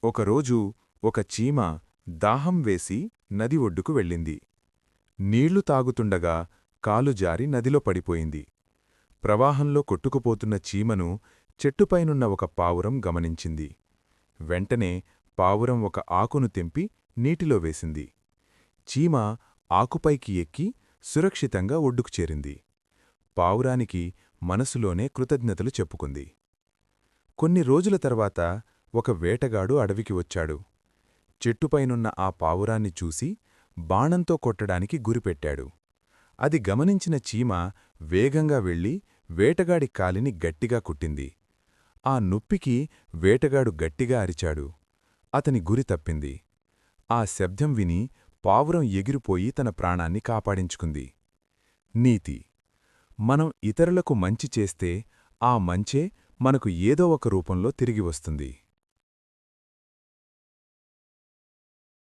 ఒకరోజు ఒక చీమ దాహం వేసి నది ఒడ్డుకు వెళ్ళింది. నీళ్లు తాగుతుండగా కాలు జారి నదిలో పడిపోయింది. ప్రవాహంలో కొట్టుకుపోతున్న చీమను చెట్టుపైనున్న ఒక పావురం గమనించింది. వెంటనే పావురం ఒక ఆకును తెంపి నీటిలో వేసింది. చీమ ఆకుపైకి ఎక్కి సురక్షితంగా ఒడ్డుకు చేరింది. పావురానికి మనసులోనే కృతజ్ఞతలు చెప్పుకుంది. కొన్ని రోజుల తర్వాత ఒక వేటగాడు అడవికి వచ్చాడు. చెట్టుపైనున్న ఆ పావురాన్ని చూసి బాణంతో కొట్టడానికి గురిపెట్టాడు. అది గమనించిన చీమ వేగంగా వెళ్ళి వేటగాడి కాలిని గట్టిగా కుట్టింది. ఆ నొప్పికి వేటగాడు గట్టిగా అరిచాడు. అతని గురి తప్పింది. ఆ శబ్దం విని పావురం ఎగిరిపోయి తన ప్రాణాన్ని కాపాడించుకుంది. నీతి: మనం ఇతరులకు మంచి చేస్తే ఆ మంచే మనకు ఏదో ఒక రూపంలో తిరిగి వస్తుంది.